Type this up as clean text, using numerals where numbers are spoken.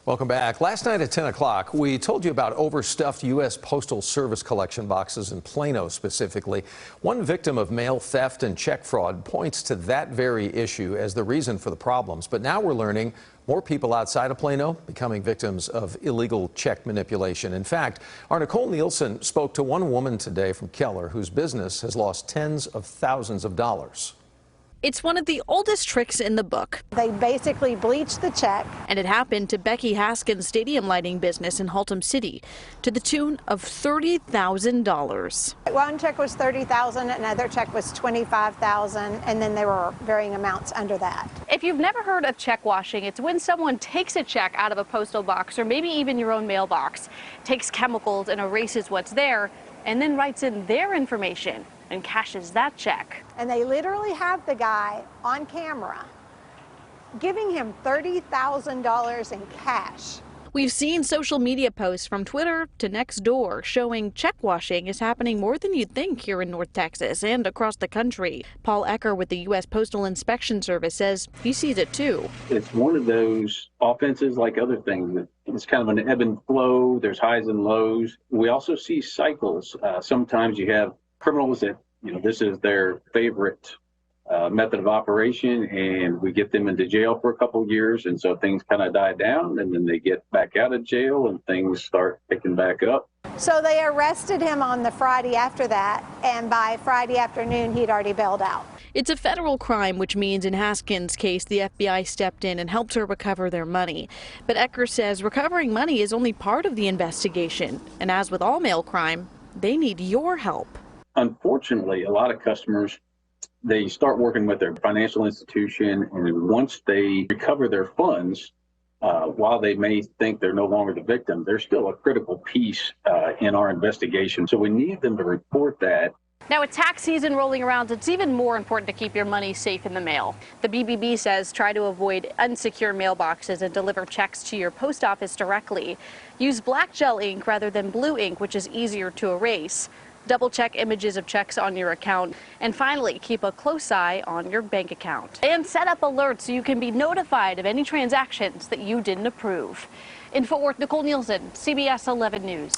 Welcome back. Last night at 10 o'clock, we told you about overstuffed U.S. Postal Service collection boxes in Plano specifically. One victim of mail theft and check fraud points to that very issue as the reason for the problems. But now we're learning more people outside of Plano becoming victims of illegal check manipulation. In fact, our Nicole Nielsen spoke to one woman today from Keller whose business has lost tens of thousands of dollars. It's one of the oldest tricks in the book. They basically bleached the check. And it happened to Becky Haskin's stadium lighting business in Haltom City to the tune of $30,000. One check was $30,000, another check was $25,000, and then there were varying amounts under that. If you've never heard of check washing, it's when someone takes a check out of a postal box or maybe even your own mailbox, takes chemicals and erases what's there, and then writes in their information and cashes that check. And they literally have the guy on camera giving him $30,000 in cash. We've seen social media posts from Twitter to Nextdoor showing check washing is happening more than you'd think here in North Texas and across the country. Paul Ecker with the U.S. Postal Inspection Service says he sees it too. It's one of those offenses like other things. It's kind of an ebb and flow. There's highs and lows. We also see cycles. Sometimes you have criminals that, this is their favorite method of operation, and we get them into jail for a couple of years, and so things kind of die down, and then they get back out of jail and things start picking back up. So they arrested him on the Friday after that, and by Friday afternoon he'd already bailed out. It's a federal crime, which means in Haskin's case the FBI stepped in and helped her recover their money. But Ecker says recovering money is only part of the investigation, and as with all mail crime, they need your help. Unfortunately, a lot of customers, they start working with their financial institution, and once they recover their funds, while they may think they're no longer the victim, they're still a critical piece in our investigation. So we need them to report that. Now, with tax season rolling around, it's even more important to keep your money safe in the mail. The BBB says try to avoid unsecure mailboxes and deliver checks to your post office directly. Use black gel ink rather than blue ink, which is easier to erase. Double check images of checks on your account. And finally, keep a close eye on your bank account. And set up alerts so you can be notified of any transactions that you didn't approve. In Fort Worth, Nicole Nielsen, CBS 11 News.